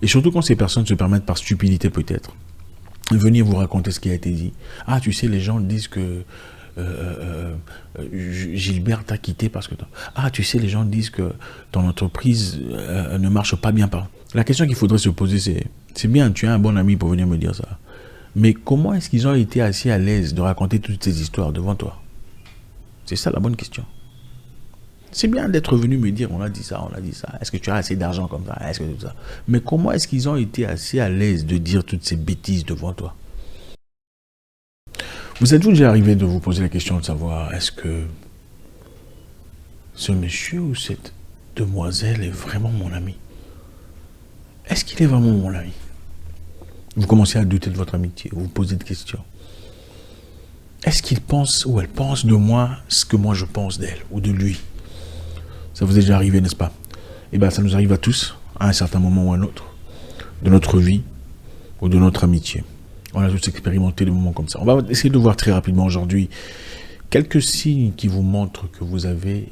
Et surtout quand ces personnes se permettent par stupidité peut-être, venir vous raconter ce qui a été dit. Ah, tu sais, les gens disent que Gilbert t'a quitté parce que... Ah, tu sais, les gens disent que ton entreprise ne marche pas bien. La question qu'il faudrait se poser, c'est bien, tu as un bon ami pour venir me dire ça. Mais comment est-ce qu'ils ont été assez à l'aise de raconter toutes ces histoires devant toi? C'est ça la bonne question. C'est bien d'être venu me dire, on a dit ça. Est-ce que tu as assez d'argent comme ça? Est-ce que tout ça? Mais comment est-ce qu'ils ont été assez à l'aise de dire toutes ces bêtises devant toi? Vous êtes-vous déjà arrivé de vous poser la question de savoir, est-ce que ce monsieur ou cette demoiselle est vraiment mon ami? Est-ce qu'il est vraiment mon ami? Vous commencez à douter de votre amitié, vous vous posez des questions. Est-ce qu'il pense ou elle pense de moi ce que moi je pense d'elle ou de lui? Ça vous est déjà arrivé, n'est-ce pas? Eh bien, ça nous arrive à tous, à un certain moment ou à un autre, de notre vie ou de notre amitié. On a tous expérimenté des moments comme ça. On va essayer de voir très rapidement aujourd'hui quelques signes qui vous montrent que vous avez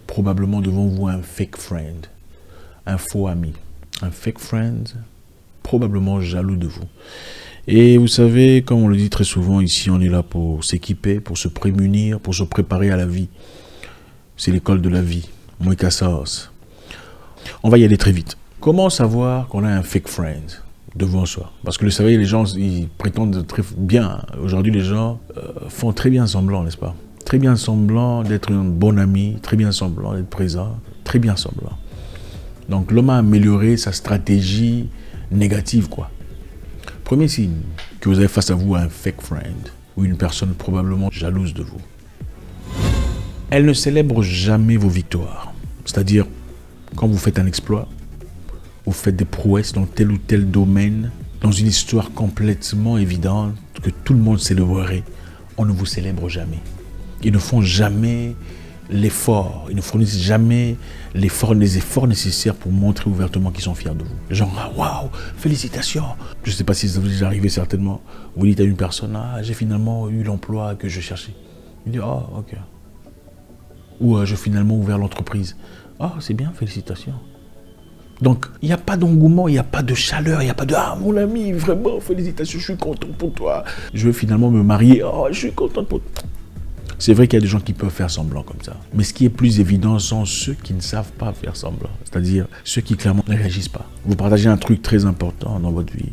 probablement devant vous un fake friend, un faux ami. Un fake friend, probablement jaloux de vous. Et vous savez, comme on le dit très souvent ici, on est là pour s'équiper, pour se prémunir, pour se préparer à la vie. C'est l'école de la vie. Moi, Cassos. On va y aller très vite. Comment savoir qu'on a un fake friend devant soi? Parce que vous savez, les gens, ils prétendent très bien. Aujourd'hui, les gens font très bien semblant, n'est-ce pas? Très bien semblant d'être un bon ami, très bien semblant d'être présent, très bien semblant. Donc, l'homme a amélioré sa stratégie négative, quoi. Premier signe que vous avez face à vous un fake friend ou une personne probablement jalouse de vous. Elle ne célèbre jamais vos victoires. C'est-à-dire, quand vous faites un exploit, vous faites des prouesses dans tel ou tel domaine, dans une histoire complètement évidente que tout le monde célébrerait, on ne vous célèbre jamais. Ils ne font jamais l'effort, ils ne fournissent jamais les efforts nécessaires pour montrer ouvertement qu'ils sont fiers de vous. Genre, ah, waouh, félicitations. Je ne sais pas si ça vous est déjà arrivé certainement. Vous dites à une personne, ah, j'ai finalement eu l'emploi que je cherchais. Il dit, ah, ok. Ou j'ai finalement ouvert l'entreprise. Ah, c'est bien, félicitations. Donc, il n'y a pas d'engouement, il n'y a pas de chaleur, il n'y a pas de « Ah, mon ami, vraiment, félicitations, je suis content pour toi. Je veux finalement me marier. Oh, je suis content pour toi. » C'est vrai qu'il y a des gens qui peuvent faire semblant comme ça. Mais ce qui est plus évident sont ceux qui ne savent pas faire semblant. C'est-à-dire ceux qui clairement ne réagissent pas. Vous partagez un truc très important dans votre vie.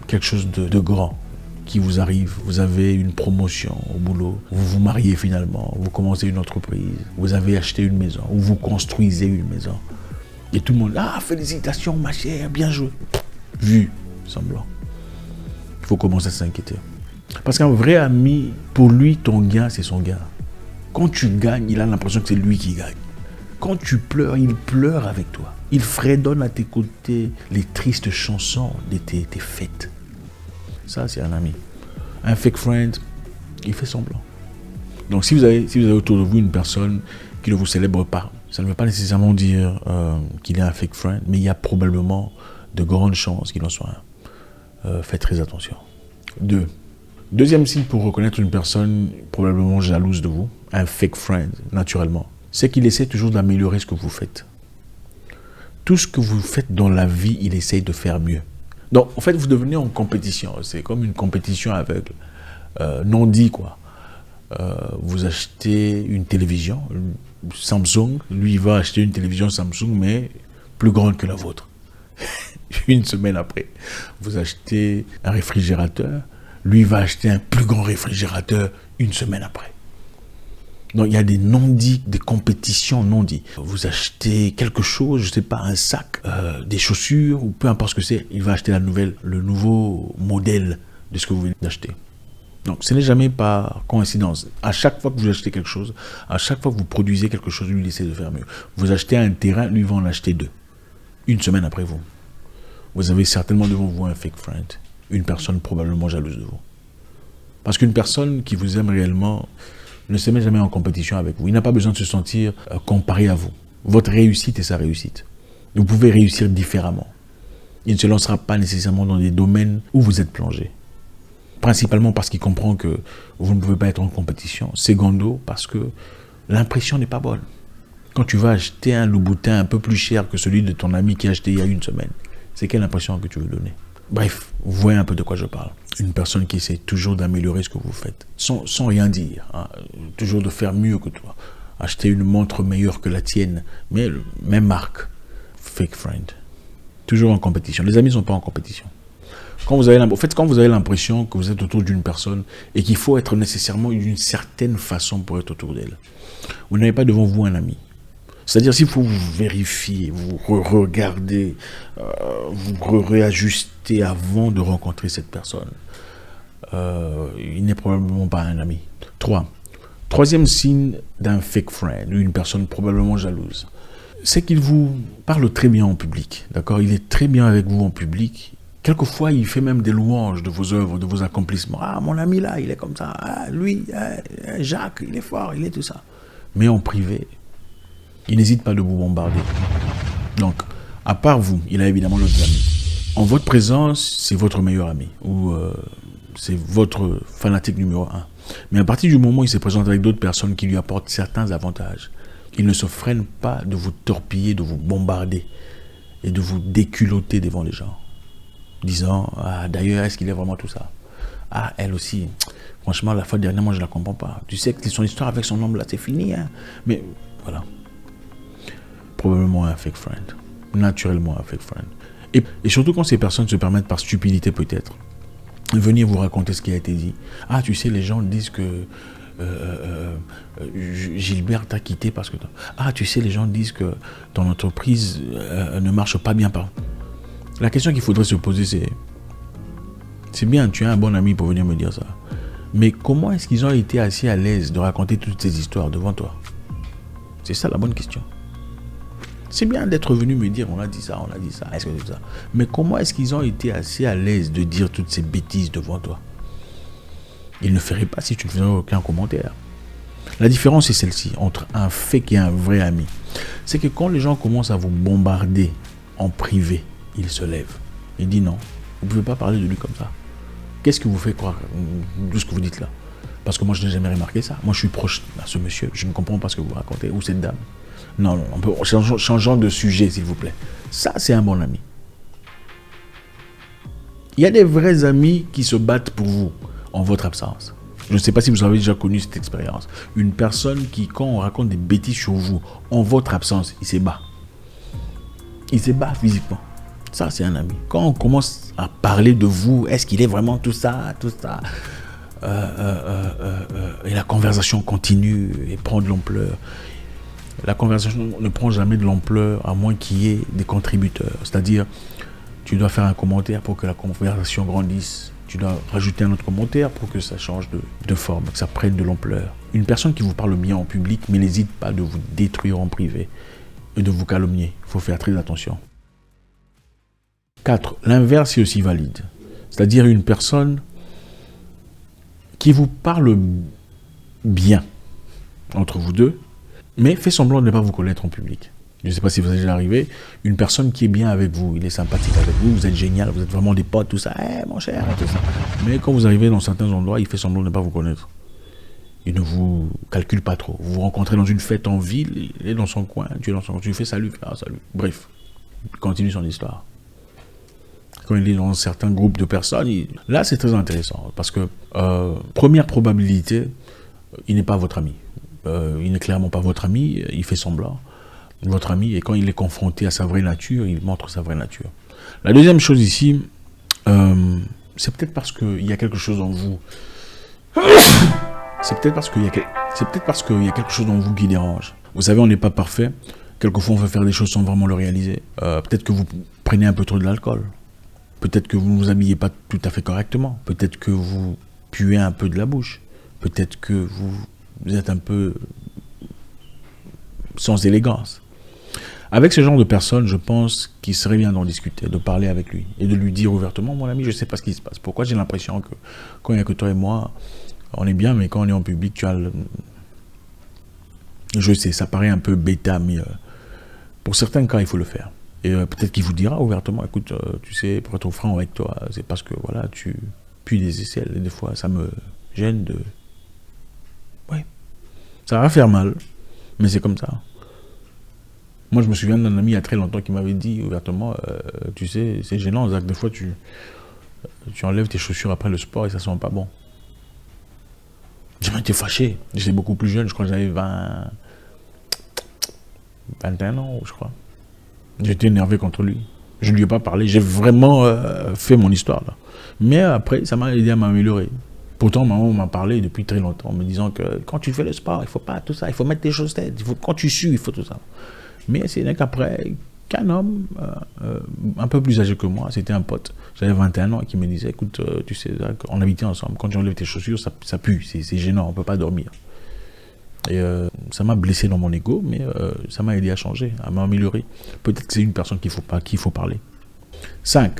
Quelque chose de grand qui vous arrive. Vous avez une promotion au boulot. Vous vous mariez finalement. Vous commencez une entreprise. Vous avez acheté une maison. Ou vous construisez une maison. Et tout le monde, ah, félicitations ma chère, bien joué. Vu, semblant. Il faut commencer à s'inquiéter. Parce qu'un vrai ami, pour lui, ton gain, c'est son gain. Quand tu gagnes, il a l'impression que c'est lui qui gagne. Quand tu pleures, il pleure avec toi. Il fredonne à tes côtés les tristes chansons de tes fêtes. Ça, c'est un ami. Un fake friend, il fait semblant. Donc, si vous avez autour de vous une personne qui ne vous célèbre pas, ça ne veut pas nécessairement dire qu'il est un fake friend, mais il y a probablement de grandes chances qu'il en soit un. Faites très attention. Deuxième signe pour reconnaître une personne probablement jalouse de vous, un fake friend, naturellement, c'est qu'il essaie toujours d'améliorer ce que vous faites. Tout ce que vous faites dans la vie, il essaye de faire mieux. Donc, en fait, vous devenez en compétition. C'est comme une compétition aveugle. Non dit, quoi. Vous achetez une télévision, Samsung, lui il va acheter une télévision Samsung, mais plus grande que la vôtre. Une semaine après, vous achetez un réfrigérateur, lui va acheter un plus grand réfrigérateur une semaine après. Donc il y a des non-dits, des compétitions non-dits. Vous achetez quelque chose, je ne sais pas, un sac, des chaussures, ou peu importe ce que c'est, il va acheter le nouveau modèle de ce que vous venez d'acheter. Donc ce n'est jamais par coïncidence. À chaque fois que vous achetez quelque chose, à chaque fois que vous produisez quelque chose, lui il essaie de faire mieux. Vous achetez un terrain, lui va en acheter 2. Une semaine après vous. Vous avez certainement devant vous un fake friend. Une personne probablement jalouse de vous. Parce qu'une personne qui vous aime réellement ne se met jamais en compétition avec vous. Il n'a pas besoin de se sentir comparé à vous. Votre réussite est sa réussite. Vous pouvez réussir différemment. Il ne se lancera pas nécessairement dans des domaines où vous êtes plongé. Principalement parce qu'il comprend que vous ne pouvez pas être en compétition. Secondo, parce que l'impression n'est pas bonne. Quand tu vas acheter un Louboutin un peu plus cher que celui de ton ami qui a acheté il y a une semaine, C'est quelle impression que tu veux donner? Bref, vous voyez un peu de quoi je parle. Une personne qui essaie toujours d'améliorer ce que vous faites, sans rien dire, hein, toujours de faire mieux que toi. Acheter une montre meilleure que la tienne, mais même marque. Fake friend. Toujours en compétition. Les amis ne sont pas en compétition. Quand vous avez l'impression que vous êtes autour d'une personne et qu'il faut être nécessairement d'une certaine façon pour être autour d'elle, vous n'avez pas devant vous un ami. C'est-à-dire, s'il faut vous vérifier, vous regardez, vous réajuster avant de rencontrer cette personne, il n'est probablement pas un ami. Troisième signe d'un fake friend, ou une personne probablement jalouse, c'est qu'il vous parle très bien en public. D'accord? Il est très bien avec vous en public. Quelquefois, il fait même des louanges de vos œuvres, de vos accomplissements. Ah, mon ami là, il est comme ça. Ah, lui, Jacques, il est fort, il est tout ça. Mais en privé, il n'hésite pas de vous bombarder. Donc, à part vous, il a évidemment d'autres amis. En votre présence, c'est votre meilleur ami. Ou c'est votre fanatique numéro 1. Mais à partir du moment où il se présente avec d'autres personnes qui lui apportent certains avantages, il ne se freine pas de vous torpiller, de vous bombarder et de vous déculotter devant les gens. Disant, ah, d'ailleurs, est-ce qu'il est vraiment tout ça? Ah, elle aussi. Franchement, la fois dernière, moi, je ne la comprends pas. Tu sais que son histoire avec son homme là, c'est fini. Hein? Mais voilà. Probablement un fake friend. Naturellement un fake friend. Et surtout quand ces personnes se permettent par stupidité peut-être de venir vous raconter ce qui a été dit. Ah, tu sais, les gens disent que Gilbert t'a quitté parce que... Ah, tu sais, les gens disent que ton entreprise ne marche pas bien par... La question qu'il faudrait se poser, c'est bien, tu es un bon ami pour venir me dire ça. Mais comment est-ce qu'ils ont été assez à l'aise de raconter toutes ces histoires devant toi? C'est ça la bonne question. C'est bien d'être venu me dire, on a dit ça, est-ce que c'est ça? Mais comment est-ce qu'ils ont été assez à l'aise de dire toutes ces bêtises devant toi? Ils ne feraient pas si tu ne faisais aucun commentaire. La différence est celle-ci, entre un fake et un vrai ami. C'est que quand les gens commencent à vous bombarder en privé, il se lève. Il dit non, vous ne pouvez pas parler de lui comme ça. Qu'est-ce qui vous fait croire de ce que vous dites là? Parce que moi, je n'ai jamais remarqué ça. Moi, je suis proche de ce monsieur. Je ne comprends pas ce que vous racontez. Ou cette dame. Non, on peut changeons de sujet, s'il vous plaît. Ça, c'est un bon ami. Il y a des vrais amis qui se battent pour vous en votre absence. Je ne sais pas si vous avez déjà connu cette expérience. Une personne qui, quand on raconte des bêtises sur vous, en votre absence, il se bat. Il se bat physiquement. Ça, c'est un ami. Quand on commence à parler de vous, est-ce qu'il est vraiment tout ça, et la conversation continue et prend de l'ampleur. La conversation ne prend jamais de l'ampleur à moins qu'il y ait des contributeurs. C'est-à-dire, tu dois faire un commentaire pour que la conversation grandisse. Tu dois rajouter un autre commentaire pour que ça change de forme, que ça prenne de l'ampleur. Une personne qui vous parle bien en public, mais n'hésite pas de vous détruire en privé et de vous calomnier. Il faut faire très attention. 4. L'inverse est aussi valide. C'est-à-dire une personne qui vous parle bien entre vous deux, mais fait semblant de ne pas vous connaître en public. Je ne sais pas si vous êtes déjà arrivé. Une personne qui est bien avec vous, il est sympathique avec vous, vous êtes génial, vous êtes vraiment des potes, tout ça, mon cher, tout ça. Mais quand vous arrivez dans certains endroits, il fait semblant de ne pas vous connaître. Il ne vous calcule pas trop. Vous vous rencontrez dans une fête en ville, il est dans son coin, tu es dans son coin, tu lui fais salut, salut. Bref, il continue son histoire. Quand il est dans certains groupes de personnes, là c'est très intéressant parce que première probabilité, il n'est pas votre ami. Il n'est clairement pas votre ami, il fait semblant. Votre ami, et quand il est confronté à sa vraie nature, il montre sa vraie nature. La deuxième chose ici, c'est peut-être parce qu'il y a quelque chose en vous. C'est peut-être parce qu'il y a quelque chose en vous qui dérange. Vous savez, on n'est pas parfait. Quelquefois, on veut faire des choses sans vraiment le réaliser. Peut-être que vous prenez un peu trop de l'alcool. Peut-être que vous ne vous habillez pas tout à fait correctement. Peut-être que vous puez un peu de la bouche. Peut-être que vous êtes un peu sans élégance. Avec ce genre de personnes, je pense qu'il serait bien d'en discuter, de parler avec lui et de lui dire ouvertement, mon ami, je ne sais pas ce qui se passe. Pourquoi j'ai l'impression que quand il n'y a que toi et moi, on est bien, mais quand on est en public, tu as le... Je sais, ça paraît un peu bêta, mais pour certains cas, il faut le faire. Et peut-être qu'il vous dira ouvertement, écoute, tu sais, pour être franc avec toi, c'est parce que voilà, tu pues des aisselles et des fois, ça me gêne de... Ouais, ça va faire mal, mais c'est comme ça. Moi, je me souviens d'un ami il y a très longtemps qui m'avait dit ouvertement, tu sais, c'est gênant, Zach, des fois tu enlèves tes chaussures après le sport et ça sent pas bon. J'ai été fâché. J'étais beaucoup plus jeune, je crois que j'avais 21 ans, je crois. J'étais énervé contre lui. Je ne lui ai pas parlé. J'ai vraiment fait mon histoire là. Mais après, ça m'a aidé à m'améliorer. Pourtant, maman m'a parlé depuis très longtemps, en me disant que quand tu fais le sport, il ne faut pas tout ça, il faut mettre tes chaussettes, quand tu sues, il faut tout ça. Mais c'est qu'après, qu'un homme un peu plus âgé que moi, c'était un pote, j'avais 21 ans, qui me disait, écoute, tu sais, on habitait ensemble, quand tu enlèves tes chaussures, ça pue, c'est gênant, on ne peut pas dormir. Et ça m'a blessé dans mon ego, mais ça m'a aidé à changer, à m'améliorer. Peut-être que c'est une personne qu'il faut parler. 5.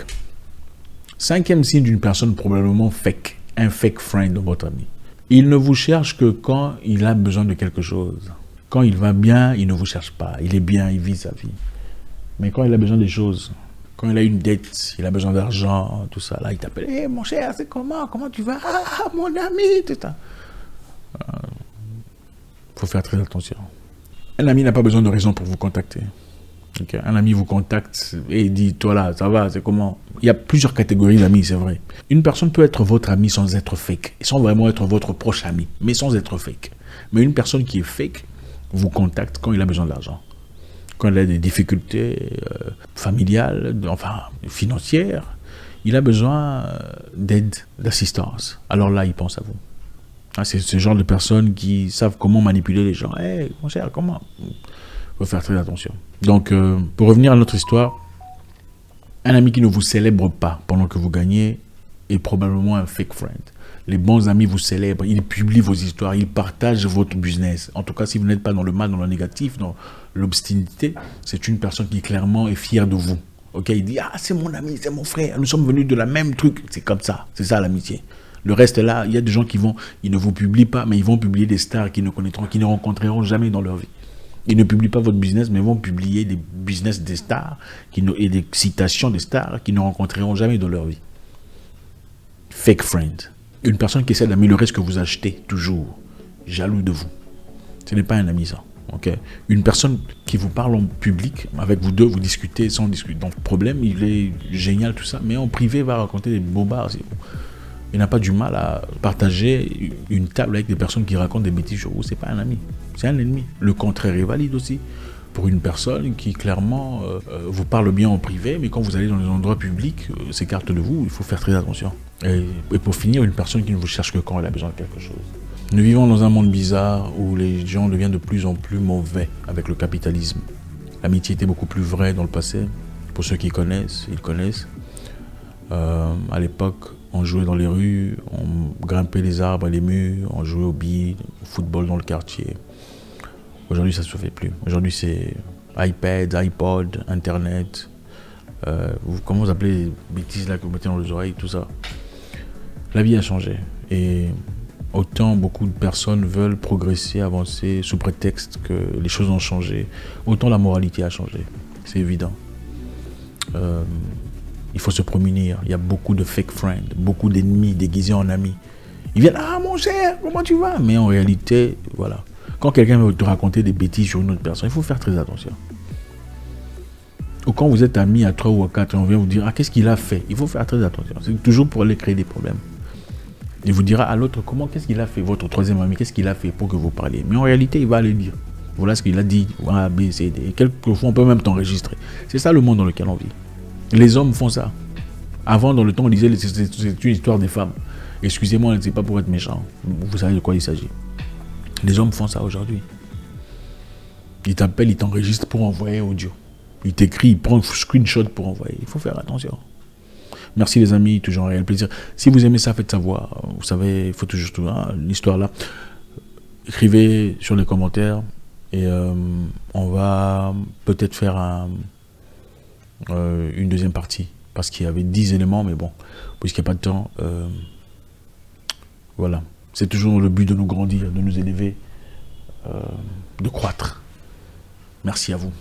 Cinquième signe d'une personne probablement fake. Un fake friend de votre ami. Il ne vous cherche que quand il a besoin de quelque chose. Quand il va bien, il ne vous cherche pas. Il est bien, il vit sa vie. Mais quand il a besoin des choses, quand il a une dette, il a besoin d'argent, tout ça, là, il t'appelle. Hey, mon cher, c'est comment? Comment tu vas? Ah, mon ami, tout ça. Faut faire très attention. Un ami n'a pas besoin de raison pour vous contacter. Okay. Un ami vous contacte et dit, toi là, ça va, c'est comment? Il y a plusieurs catégories d'amis, c'est vrai. Une personne peut être votre ami sans être fake, sans vraiment être votre proche ami, mais sans être fake. Mais une personne qui est fake vous contacte quand il a besoin d'argent, quand il a des difficultés familiales, enfin financières, il a besoin d'aide, d'assistance. Alors là, il pense à vous. C'est ce genre de personnes qui savent comment manipuler les gens. Hey, mon cher, comment? Il faut faire très attention. Donc, pour revenir à notre histoire, un ami qui ne vous célèbre pas pendant que vous gagnez est probablement un fake friend. Les bons amis vous célèbrent, ils publient vos histoires, ils partagent votre business. En tout cas, si vous n'êtes pas dans le mal, dans le négatif, dans l'obstinité, c'est une personne qui clairement est fière de vous. Okay, il dit, ah, c'est mon ami, c'est mon frère, nous sommes venus de la même truc. C'est comme ça, c'est ça l'amitié. Le reste là, il y a des gens ils ne vous publient pas, mais ils vont publier des stars qu'ils ne connaîtront, qu'ils ne rencontreront jamais dans leur vie. Ils ne publient pas votre business, mais vont publier des business des stars et des citations des stars qu'ils ne rencontreront jamais dans leur vie. Fake friend. Une personne qui essaie d'améliorer ce que vous achetez, toujours. Jaloux de vous. Ce n'est pas un ami, ça. Okay? Une personne qui vous parle en public, avec vous deux, vous discutez sans discuter. Donc, problème, il est génial, tout ça, mais en privé, il va raconter des bobards. Il n'a pas du mal à partager une table avec des personnes qui racontent des bêtises sur vous. Ce n'est pas un ami, c'est un ennemi. Le contraire est valide aussi. Pour une personne qui clairement vous parle bien en privé, mais quand vous allez dans les endroits publics, s'écarte de vous, il faut faire très attention. Et pour finir, une personne qui ne vous cherche que quand elle a besoin de quelque chose. Nous vivons dans un monde bizarre où les gens deviennent de plus en plus mauvais avec le capitalisme. L'amitié était beaucoup plus vraie dans le passé. Pour ceux qui connaissent, ils connaissent. À l'époque, on jouait dans les rues, on grimpait les arbres et les murs, on jouait au billes, au football dans le quartier. Aujourd'hui, ça ne se fait plus. Aujourd'hui, c'est iPad, iPod, Internet. Comment vous appelez les bêtises là que vous mettez dans les oreilles, tout ça. La vie a changé. Et autant beaucoup de personnes veulent progresser, avancer sous prétexte que les choses ont changé, autant la moralité a changé. C'est évident. Il faut se promener. Il y a beaucoup de fake friends, beaucoup d'ennemis déguisés en amis. Ils viennent, ah mon cher, comment tu vas? Mais en réalité, voilà. Quand quelqu'un veut te raconter des bêtises sur une autre personne, il faut faire très attention. Ou quand vous êtes amis à 3 ou à 4 et on vient vous dire, ah qu'est-ce qu'il a fait? Il faut faire très attention. C'est toujours pour aller créer des problèmes. Il vous dira à l'autre, qu'est-ce qu'il a fait? Votre troisième ami, qu'est-ce qu'il a fait pour que vous parliez? Mais en réalité, il va aller dire. Voilà ce qu'il a dit, A, B, C, D. Et quelquefois, on peut même t'enregistrer. C'est ça le monde dans lequel on vit. Les hommes font ça. Avant, dans le temps, on disait c'est une histoire des femmes. Excusez-moi, c'est pas pour être méchant. Vous savez de quoi il s'agit. Les hommes font ça aujourd'hui. Ils t'appellent, ils t'enregistrent pour envoyer audio. Ils t'écrivent, ils prennent un screenshot pour envoyer. Il faut faire attention. Merci les amis, toujours un réel plaisir. Si vous aimez ça, faites savoir. Vous savez, il faut toujours l'histoire là. Écrivez sur les commentaires et on va peut-être faire une deuxième partie. Parce qu'il y avait 10 éléments, mais bon, puisqu'il n'y a pas de temps, voilà. C'est toujours le but de nous grandir, de nous élever, de croître. Merci à vous.